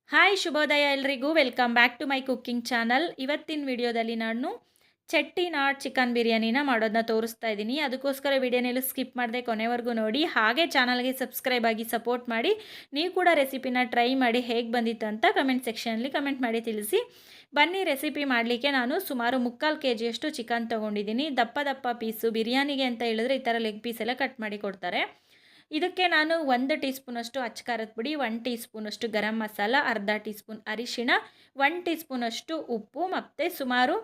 Hi ಶುಭೋದಯ ಎಲ್ರಿಗೂ welcome back to my cooking channel. ಇವತ್ತಿನ ವಿಡಿಯೋದಲ್ಲಿ ನಾನು ಚೆಟ್ಟಿನಾಡ್ ಚಿಕನ್ ಬಿರಿಯಾನಿನ ಮಾಡೋದನ್ನ ತೋರಿಸ್ತಾ ಇದ್ದೀನಿ. ಅದಕ್ಕೋಸ್ಕರ ವಿಡಿಯೋನೆಲ್ಲ ಸ್ಕಿಪ್ ಮಾಡದೆ ಕೊನೆವರೆಗೂ ನೋಡಿ, ಹಾಗೆ ಚಾನಲ್ಗೆ ಸಬ್ಸ್ಕ್ರೈಬ್ ಆಗಿ ಸಪೋರ್ಟ್ ಮಾಡಿ. ನೀವು ಕೂಡ ರೆಸಿಪಿನ ಟ್ರೈ ಮಾಡಿ ಹೇಗೆ ಬಂದಿತ್ತು ಅಂತ ಕಮೆಂಟ್ ಸೆಕ್ಷನಲ್ಲಿ ಕಮೆಂಟ್ ಮಾಡಿ ತಿಳಿಸಿ. ಬನ್ನಿ ರೆಸಿಪಿ ಮಾಡಲಿಕ್ಕೆ ನಾನು ಸುಮಾರು 3/4 kg ಚಿಕನ್ ತೊಗೊಂಡಿದ್ದೀನಿ. ದಪ್ಪ ದಪ್ಪ ಪೀಸು, ಬಿರಿಯಾನಿಗೆ ಅಂತ ಹೇಳಿದ್ರೆ ಈ ಥರ ಲೆಗ್ ಪೀಸ್ ಎಲ್ಲ ಕಟ್ ಮಾಡಿ ಕೊಡ್ತಾರೆ. ಇದಕ್ಕೆ ನಾನು 1 ಟೀ ಸ್ಪೂನಷ್ಟು ಅಚ್ಚ ಖಾರದ ಪುಡಿ, 1 ಟೀ ಸ್ಪೂನಷ್ಟು ಗರಂ ಮಸಾಲ, ಅರ್ಧ ಟೀ ಸ್ಪೂನ್ ಅರಿಶಿಣ, 1 ಟೀ ಸ್ಪೂನಷ್ಟು ಉಪ್ಪು ಮತ್ತು ಸುಮಾರು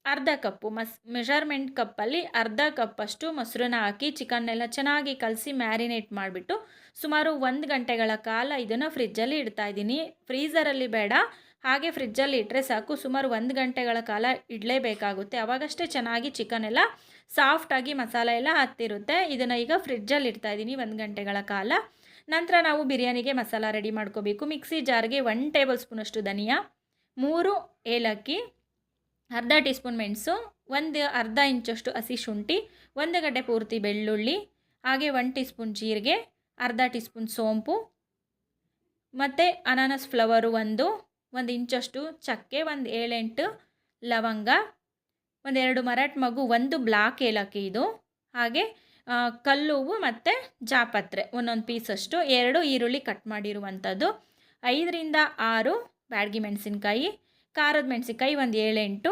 ಅರ್ಧ ಕಪ್ಪು ಮೆಷರ್ಮೆಂಟ್ ಕಪ್ಪಲ್ಲಿ ಅರ್ಧ ಕಪ್ಪಷ್ಟು ಮೊಸರನ್ನ ಹಾಕಿ ಚಿಕನ್ನೆಲ್ಲ ಚೆನ್ನಾಗಿ ಕಲಸಿ ಮ್ಯಾರಿನೇಟ್ ಮಾಡಿಬಿಟ್ಟು ಸುಮಾರು 1 ಗಂಟೆಗಳ ಕಾಲ ಇದನ್ನು ಫ್ರಿಜ್ಜಲ್ಲಿ ಇಡ್ತಾ ಇದ್ದೀನಿ. ಫ್ರೀಝರಲ್ಲಿ ಬೇಡ, ಹಾಗೆ ಫ್ರಿಜ್ಜಲ್ಲಿ ಇಟ್ಟರೆ ಸಾಕು. ಸುಮಾರು 1 ಗಂಟೆಗಳ ಕಾಲ ಇಡಲೇಬೇಕಾಗುತ್ತೆ, ಆವಾಗಷ್ಟೇ ಚೆನ್ನಾಗಿ ಚಿಕನ್ ಎಲ್ಲ ಸಾಫ್ಟಾಗಿ ಮಸಾಲೆ ಎಲ್ಲ ಹತ್ತಿರುತ್ತೆ. ಇದನ್ನು ಈಗ ಫ್ರಿಜ್ಜಲ್ಲಿ ಇಡ್ತಾ ಇದ್ದೀನಿ 1 ಗಂಟೆಗಳ ಕಾಲ. ನಂತರ ನಾವು ಬಿರಿಯಾನಿಗೆ ಮಸಾಲ ರೆಡಿ ಮಾಡ್ಕೋಬೇಕು. ಮಿಕ್ಸಿ ಜಾರ್ಗೆ 1 ಟೇಬಲ್ ಸ್ಪೂನಷ್ಟು ಧನಿಯಾ, 3 ಏಲಕ್ಕಿ, ಅರ್ಧ ಟೀ ಸ್ಪೂನ್ ಮೆಣಸು, ಅರ್ಧ ಇಂಚಷ್ಟು ಹಸಿ ಶುಂಠಿ, 1 ಗಡ್ಡೆ ಪೂರ್ತಿ ಬೆಳ್ಳುಳ್ಳಿ, ಹಾಗೆ 1 ಟೀ ಸ್ಪೂನ್ ಜೀರಿಗೆ, ಅರ್ಧ ಟೀ ಸ್ಪೂನ್ ಸೋಂಪು ಮತ್ತು ಅನಾನಸ್ ಫ್ಲವರು 1 ಇಂಚಷ್ಟು ಚಕ್ಕೆ, 1 7-8 ಲವಂಗ, 1-2 ಮರಾಠ ಮಗು, 1 ಬ್ಲಾಕ್ ಏಲಕ್ಕಿ ಇದು, ಹಾಗೆ ಕಲ್ಲುವು ಮತ್ತು ಜಾಪತ್ರೆ 1 ಪೀಸಷ್ಟು, 2 ಈರುಳ್ಳಿ ಕಟ್ ಮಾಡಿರುವಂಥದ್ದು, 5-6 ಬ್ಯಾಡಗಿ ಮೆಣಸಿನ್ಕಾಯಿ, ಖಾರದ ಮೆಣಸಿನ್ಕಾಯಿ 1 7-8,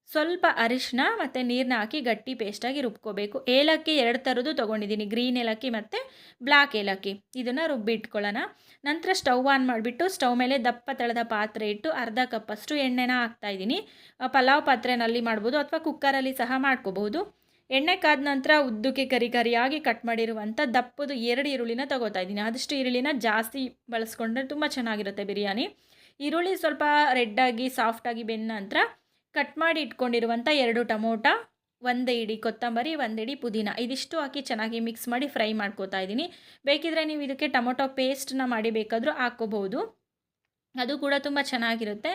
ಸ್ವಲ್ಪ ಅರಿಶಿನ ಮತ್ತು ನೀರನ್ನ ಹಾಕಿ ಗಟ್ಟಿ ಪೇಸ್ಟಾಗಿ ರುಬ್ಕೋಬೇಕು. ಏಲಕ್ಕಿ 2 ಥರದ್ದು ತೊಗೊಂಡಿದ್ದೀನಿ, ಗ್ರೀನ್ ಏಲಕ್ಕಿ ಮತ್ತು ಬ್ಲ್ಯಾಕ್ ಏಲಕ್ಕಿ. ಇದನ್ನು ರುಬ್ಬಿಟ್ಕೊಳ್ಳೋಣ. ನಂತರ ಸ್ಟವ್ ಆನ್ ಮಾಡಿಬಿಟ್ಟು ಸ್ಟವ್ ಮೇಲೆ ದಪ್ಪ ತಳದ ಪಾತ್ರೆ ಇಟ್ಟು ಅರ್ಧ ಕಪ್ಪಷ್ಟು ಎಣ್ಣೆನ ಹಾಕ್ತಾಯಿದ್ದೀನಿ. ಪಲಾವ್ ಪಾತ್ರೆನಲ್ಲಿ ಮಾಡ್ಬೋದು ಅಥವಾ ಕುಕ್ಕರಲ್ಲಿ ಸಹ ಮಾಡ್ಕೋಬಹುದು. ಎಣ್ಣೆ ಕಾದ ನಂತರ ಉದ್ದಕ್ಕೆ ಕರಿಯಾಗಿ ಕಟ್ ಮಾಡಿರುವಂಥ ದಪ್ಪದು 2 ಈರುಳ್ಳಿನ ತೊಗೋತಾ ಇದ್ದೀನಿ. ಆದಷ್ಟು ಈರುಳ್ಳಿನ ಜಾಸ್ತಿ ಬಳಸ್ಕೊಂಡ್ರೆ ತುಂಬ ಚೆನ್ನಾಗಿರುತ್ತೆ ಬಿರಿಯಾನಿ. ಈರುಳ್ಳಿ ಸ್ವಲ್ಪ ರೆಡ್ಡಾಗಿ ಸಾಫ್ಟಾಗಿ ಬೆಂದ ನಂತರ ಕಟ್ ಮಾಡಿ ಇಟ್ಕೊಂಡಿರುವಂಥ 2 ಟೊಮೊಟೊ, 1 ಇಡಿ ಕೊತ್ತಂಬರಿ, 1 ಇಡಿ ಪುದೀನ, ಇದಿಷ್ಟು ಹಾಕಿ ಚೆನ್ನಾಗಿ ಮಿಕ್ಸ್ ಮಾಡಿ ಫ್ರೈ ಮಾಡ್ಕೋತಾ ಇದ್ದೀನಿ. ಬೇಕಿದ್ರೆ ನೀವು ಇದಕ್ಕೆ ಟೊಮೊಟೊ ಪೇಸ್ಟನ್ನ ಮಾಡಿ ಬೇಕಾದರೂ ಹಾಕ್ಕೋಬಹುದು, ಅದು ಕೂಡ ತುಂಬ ಚೆನ್ನಾಗಿರುತ್ತೆ.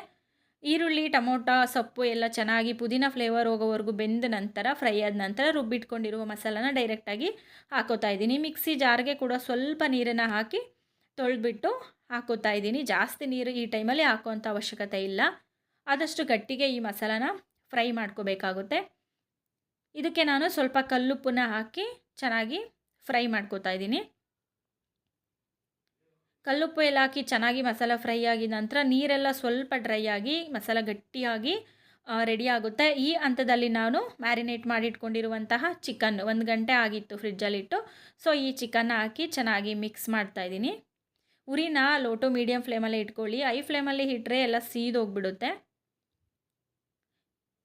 ಈರುಳ್ಳಿ, ಟೊಮೊಟೊ, ಸೊಪ್ಪು ಎಲ್ಲ ಚೆನ್ನಾಗಿ ಪುದೀನ ಫ್ಲೇವರ್ ಹೋಗೋವರೆಗೂ ಬೆಂದ ನಂತರ, ಫ್ರೈ ಆದ ನಂತರ ರುಬ್ಬಿಟ್ಕೊಂಡಿರುವ ಮಸಾಲಾನ ಡೈರೆಕ್ಟಾಗಿ ಹಾಕೋತಾ ಇದ್ದೀನಿ. ಮಿಕ್ಸಿ ಜಾರ್ಗೆ ಕೂಡ ಸ್ವಲ್ಪ ನೀರನ್ನು ಹಾಕಿ ತೊಳೆದ್ಬಿಟ್ಟು ಹಾಕೋತಾ ಇದ್ದೀನಿ. ಜಾಸ್ತಿ ನೀರು ಈ ಟೈಮಲ್ಲಿ ಹಾಕೋವಂಥ ಅವಶ್ಯಕತೆ ಇಲ್ಲ. ಆದಷ್ಟು ಗಟ್ಟಿಗೆ ಈ ಮಸಾಲಾನ ಫ್ರೈ ಮಾಡ್ಕೋಬೇಕಾಗುತ್ತೆ. ಇದಕ್ಕೆ ನಾನು ಸ್ವಲ್ಪ ಕಲ್ಲುಪ್ಪನ್ನ ಹಾಕಿ ಚೆನ್ನಾಗಿ ಫ್ರೈ ಮಾಡ್ಕೋತಾ ಇದ್ದೀನಿ. ಕಲ್ಲುಪ್ಪು ಎಲ್ಲ ಹಾಕಿ ಚೆನ್ನಾಗಿ ಮಸಾಲ ಫ್ರೈ ಆಗಿದ ನಂತರ ನೀರೆಲ್ಲ ಸ್ವಲ್ಪ ಡ್ರೈ ಆಗಿ ಮಸಾಲ ಗಟ್ಟಿಯಾಗಿ ರೆಡಿ ಆಗುತ್ತೆ. ಈ ಹಂತದಲ್ಲಿ ನಾನು ಮ್ಯಾರಿನೇಟ್ ಮಾಡಿಟ್ಕೊಂಡಿರುವಂತಹ ಚಿಕನ್ 1 ಗಂಟೆ ಆಗಿತ್ತು ಫ್ರಿಜ್ಜಲ್ಲಿಟ್ಟು, ಸೊ ಈ ಚಿಕನ್ನ ಹಾಕಿ ಚೆನ್ನಾಗಿ ಮಿಕ್ಸ್ ಮಾಡ್ತಾಯಿದ್ದೀನಿ. ಉರಿನ ಲೋ ಟು ಮೀಡಿಯಮ್ ಫ್ಲೇಮಲ್ಲಿ ಇಟ್ಕೊಳ್ಳಿ. ಹೈ ಫ್ಲೇಮಲ್ಲಿ ಇಟ್ಟರೆ ಎಲ್ಲ ಸೀದೋಗ್ಬಿಡುತ್ತೆ.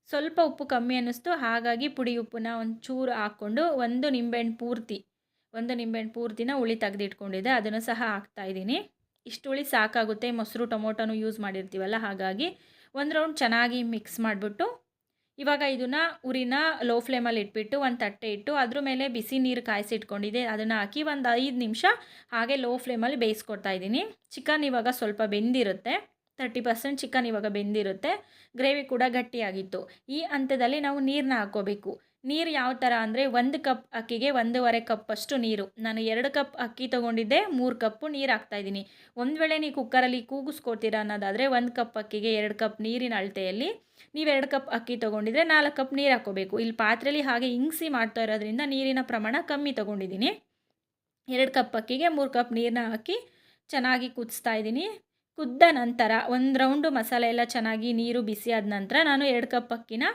ಸ್ವಲ್ಪ ಉಪ್ಪು ಕಮ್ಮಿ ಅನ್ನಿಸ್ತು, ಹಾಗಾಗಿ ಪುಡಿ ಉಪ್ಪನ್ನ ಒಂಚೂರು ಹಾಕ್ಕೊಂಡು ಒಂದು ನಿಂಬೆಹಣ್ಣು ಪೂರ್ತಿನ ಹುಳಿ ತೆಗೆದಿಟ್ಕೊಂಡಿದ್ದೆ, ಅದನ್ನು ಸಹ ಹಾಕ್ತಾಯಿದ್ದೀನಿ. ಇಷ್ಟು ಹುಳಿ ಸಾಕಾಗುತ್ತೆ, ಮೊಸರು ಟೊಮೊಟೊನೂ ಯೂಸ್ ಮಾಡಿರ್ತೀವಲ್ಲ, ಹಾಗಾಗಿ 1 ರೌಂಡ್ ಚೆನ್ನಾಗಿ ಮಿಕ್ಸ್ ಮಾಡಿಬಿಟ್ಟು ಇವಾಗ ಇದನ್ನು ಉರಿನ ಲೋ ಫ್ಲೇಮಲ್ಲಿ ಇಟ್ಬಿಟ್ಟು ಒಂದು ತಟ್ಟೆ ಇಟ್ಟು ಅದ್ರ ಮೇಲೆ ಬಿಸಿ ನೀರು ಕಾಯಿಸಿಟ್ಕೊಂಡಿದ್ದೆ, ಅದನ್ನು ಹಾಕಿ ಒಂದು 5 ನಿಮಿಷ ಹಾಗೆ ಲೋ ಫ್ಲೇಮಲ್ಲಿ ಬೇಯಿಸ್ಕೊಡ್ತಾ ಇದ್ದೀನಿ. ಚಿಕನ್ ಇವಾಗ ಸ್ವಲ್ಪ ಬೆಂದಿರುತ್ತೆ, 30% ಚಿಕನ್ ಇವಾಗ ಬೆಂದಿರುತ್ತೆ. ಗ್ರೇವಿ ಕೂಡ ಗಟ್ಟಿಯಾಗಿತ್ತು. ಈ ಹಂತದಲ್ಲಿ ನಾವು ನೀರನ್ನ ಹಾಕ್ಕೋಬೇಕು. ನೀರು ಯಾವ ಥರ ಅಂದರೆ 1 ಕಪ್ ಅಕ್ಕಿಗೆ 1.5 ಕಪ್ಪಷ್ಟು ನೀರು. ನಾನು 2 ಕಪ್ ಅಕ್ಕಿ ತೊಗೊಂಡಿದ್ದೆ, 3 ಕಪ್ಪು ನೀರು ಹಾಕ್ತಾಯಿದ್ದೀನಿ. ಒಂದು ವೇಳೆ ನೀವು ಕುಕ್ಕರಲ್ಲಿ ಕೂಗಿಸ್ಕೊತೀರಾ ಅನ್ನೋದಾದರೆ 1 ಕಪ್ ಅಕ್ಕಿಗೆ 2 ಕಪ್ ನೀರಿನ ಅಳತೆಯಲ್ಲಿ ನೀವು 2 ಕಪ್ ಅಕ್ಕಿ ತೊಗೊಂಡಿದ್ರೆ 4 ಕಪ್ ನೀರು ಹಾಕ್ಕೋಬೇಕು. ಇಲ್ಲಿ ಪಾತ್ರೆಯಲ್ಲಿ ಹಾಗೆ ಇಂಗಿಸಿ ಮಾಡ್ತಾ ಇರೋದ್ರಿಂದ ನೀರಿನ ಪ್ರಮಾಣ ಕಮ್ಮಿ ತೊಗೊಂಡಿದ್ದೀನಿ. 2 ಕಪ್ ಅಕ್ಕಿಗೆ 3 ಕಪ್ ನೀರನ್ನ ಹಾಕಿ ಚೆನ್ನಾಗಿ ಕುದಿಸ್ತಾ ಇದ್ದೀನಿ. ಕುದ್ದ ನಂತರ 1 ರೌಂಡು ಮಸಾಲೆ ಎಲ್ಲ ಚೆನ್ನಾಗಿ ನೀರು ಬಿಸಿ ಆದ ನಂತರ ನಾನು 2 ಕಪ್ ಅಕ್ಕಿನ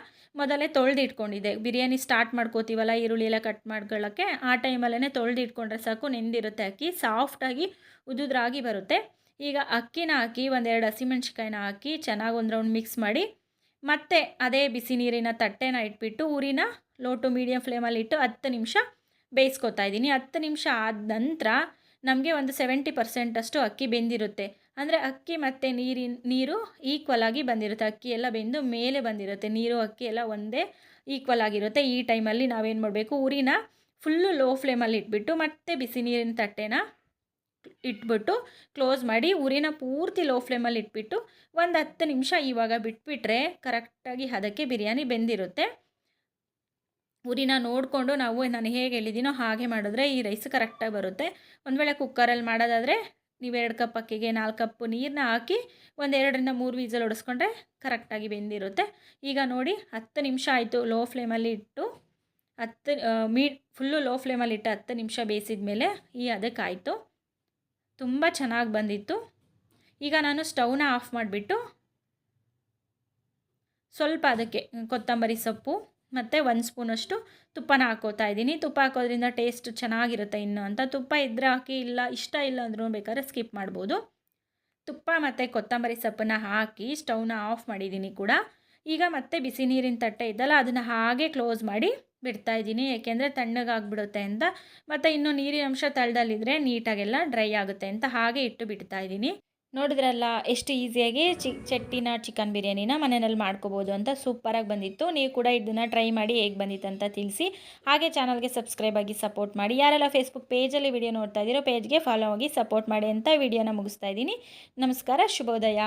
ಮೊದಲೇ ತೊಳೆದಿಟ್ಕೊಂಡಿದ್ದೆ. ಬಿರಿಯಾನಿ ಸ್ಟಾರ್ಟ್ ಮಾಡ್ಕೋತೀವಲ್ಲ, ಈರುಳ್ಳಿ ಎಲ್ಲ ಕಟ್ ಮಾಡ್ಕೊಳ್ಳೋಕ್ಕೆ, ಆ ಟೈಮಲ್ಲೇ ತೊಳೆದಿಟ್ಕೊಂಡ್ರೆ ಸಾಕು, ನೆಂದಿರುತ್ತೆ ಅಕ್ಕಿ, ಸಾಫ್ಟಾಗಿ ಉದುದ್ರಾಗಿ ಬರುತ್ತೆ. ಈಗ ಅಕ್ಕಿನ ಹಾಕಿ 1-2 ಹಸಿಮೆಣ್ಸಿಕಾಯಿನ ಹಾಕಿ ಚೆನ್ನಾಗಿ 1 ರೌಂಡ್ ಮಿಕ್ಸ್ ಮಾಡಿ ಮತ್ತೆ ಅದೇ ಬಿಸಿ ನೀರಿನ ತಟ್ಟೆನ ಇಟ್ಬಿಟ್ಟು ಉರಿನ ಲೋ ಟು ಮೀಡಿಯಮ್ ಫ್ಲೇಮಲ್ಲಿ ಇಟ್ಟು 10 ನಿಮಿಷ ಬೇಯಿಸ್ಕೊತಾ ಇದ್ದೀನಿ. 10 ನಿಮಿಷ ಆದ ನಂತರ ನಮಗೆ ಒಂದು 70% ಅಷ್ಟು ಅಕ್ಕಿ ಬೆಂದಿರುತ್ತೆ. ಅಂದರೆ ಅಕ್ಕಿ ಮತ್ತು ನೀರು ಈಕ್ವಲ್ ಆಗಿ ಬಂದಿರುತ್ತೆ. ಅಕ್ಕಿ ಎಲ್ಲ ಬೆಂದು ಮೇಲೆ ಬಂದಿರುತ್ತೆ, ನೀರು ಅಕ್ಕಿ ಎಲ್ಲ ಒಂದೇ ಈಕ್ವಲ್ ಆಗಿರುತ್ತೆ. ಈ ಟೈಮಲ್ಲಿ ನಾವೇನು ಮಾಡಬೇಕು, ಉರಿನ ಫುಲ್ಲು ಲೋ ಫ್ಲೇಮಲ್ಲಿ ಇಟ್ಬಿಟ್ಟು ಮತ್ತೆ ಬಿಸಿ ನೀರಿನ ತಟ್ಟೆನ ಇಟ್ಬಿಟ್ಟು ಕ್ಲೋಸ್ ಮಾಡಿ ಉರಿನ ಪೂರ್ತಿ ಲೋ ಫ್ಲೇಮಲ್ಲಿ ಇಟ್ಬಿಟ್ಟು ಒಂದು 10 ನಿಮಿಷ ಇವಾಗ ಬಿಟ್ಬಿಟ್ರೆ ಕರೆಕ್ಟಾಗಿ ಅದಕ್ಕೆ ಬಿರಿಯಾನಿ ಬೆಂದಿರುತ್ತೆ. ಉರಿನ ನೋಡಿಕೊಂಡು ನಾನು ಹೇಗೆ ಹೇಳಿದ್ದೀನೋ ಹಾಗೆ ಮಾಡಿದ್ರೆ ಈ ರೈಸ್ ಕರೆಕ್ಟಾಗಿ ಬರುತ್ತೆ. ಒಂದು ವೇಳೆ ಕುಕ್ಕರಲ್ಲಿ ಮಾಡೋದಾದರೆ ನೀವು 2 ಕಪ್ ಅಕ್ಕಿಗೆ 4 ಕಪ್ ನೀರನ್ನ ಹಾಕಿ ಒಂದು 2ರಿಂದ 3 ವಿಸಲ್ ಹೊಡೆಸ್ಕೊಂಡ್ರೆ ಕರೆಕ್ಟಾಗಿ ಬೆಂದಿರುತ್ತೆ. ಈಗ ನೋಡಿ 10 ನಿಮಿಷ ಆಯಿತು ಲೋ ಫ್ಲೇಮಲ್ಲಿ ಇಟ್ಟು 10 ಫುಲ್ಲು ಲೋ ಫ್ಲೇಮಲ್ಲಿ ಇಟ್ಟು 10 ನಿಮಿಷ ಬೇಯಿಸಿದ ಮೇಲೆ ಈ ಅದಕ್ಕಾಯಿತು. ತುಂಬ ಚೆನ್ನಾಗಿ ಬಂದಿತ್ತು. ಈಗ ನಾನು ಸ್ಟವ್ನ ಆಫ್ ಮಾಡಿಬಿಟ್ಟು ಸ್ವಲ್ಪ ಅದಕ್ಕೆ ಕೊತ್ತಂಬರಿ ಸೊಪ್ಪು ಮತ್ತು 1 ಸ್ಪೂನಷ್ಟು ತುಪ್ಪನ ಹಾಕ್ಕೋತಾ ಇದ್ದೀನಿ. ತುಪ್ಪ ಹಾಕೋದ್ರಿಂದ ಟೇಸ್ಟ್ ಚೆನ್ನಾಗಿರುತ್ತೆ ಇನ್ನು ಅಂತ. ತುಪ್ಪ ಇದ್ದರೆ ಹಾಕಿ, ಇಷ್ಟ ಇಲ್ಲ ಅಂದ್ರೂ ಬೇಕಾದ್ರೆ ಸ್ಕಿಪ್ ಮಾಡ್ಬೋದು. ತುಪ್ಪ ಮತ್ತು ಕೊತ್ತಂಬರಿ ಸೊಪ್ಪನ್ನು ಹಾಕಿ ಸ್ಟವ್ನ ಆಫ್ ಮಾಡಿದ್ದೀನಿ ಕೂಡ. ಈಗ ಮತ್ತೆ ಬಿಸಿ ನೀರಿನ ತಟ್ಟೆ ಇದ್ದಲ್ಲ ಅದನ್ನು ಹಾಗೆ ಕ್ಲೋಸ್ ಮಾಡಿ ಬಿಡ್ತಾಯಿದ್ದೀನಿ, ಏಕೆಂದರೆ ತಣ್ಣಗಾಗ್ಬಿಡುತ್ತೆ ಅಂತ. ಮತ್ತು ಇನ್ನೂ ನೀರಿನ ಅಂಶ ತಳದಲ್ಲಿದ್ದರೆ ನೀಟಾಗೆಲ್ಲ ಡ್ರೈ ಆಗುತ್ತೆ ಅಂತ ಹಾಗೆ ಇಟ್ಟು ಬಿಡ್ತಾಯಿದ್ದೀನಿ. ನೋಡಿದ್ರಲ್ಲ ಎಷ್ಟು ಈಸಿಯಾಗಿ ಚೆಟ್ಟಿನಾಡ್ ಚಿಕನ್ ಬಿರಿಯಾನಿನ ಮನೆಯಲ್ಲಿ ಮಾಡ್ಕೋಬೋದು ಅಂತ. ಸೂಪರಾಗಿ ಬಂದಿತ್ತು. ನೀವು ಕೂಡ ಇದನ್ನು ಟ್ರೈ ಮಾಡಿ ಹೇಗೆ ಬಂದಿತ್ತು ಅಂತ ತಿಳಿಸಿ. ಹಾಗೆ ಚಾನಲ್ಗೆ ಸಬ್ಸ್ಕ್ರೈಬ್ ಆಗಿ ಸಪೋರ್ಟ್ ಮಾಡಿ. ಯಾರೆಲ್ಲ ಫೇಸ್ಬುಕ್ ಪೇಜಲ್ಲಿ ವಿಡಿಯೋ ನೋಡ್ತಾ ಇದ್ದೀರೋ ಪೇಜ್ಗೆ ಫಾಲೋ ಆಗಿ ಸಪೋರ್ಟ್ ಮಾಡಿ ಅಂತ ವಿಡಿಯೋನ ಮುಗಿಸ್ತಾ ಇದ್ದೀನಿ. ನಮಸ್ಕಾರ, ಶುಭೋದಯ.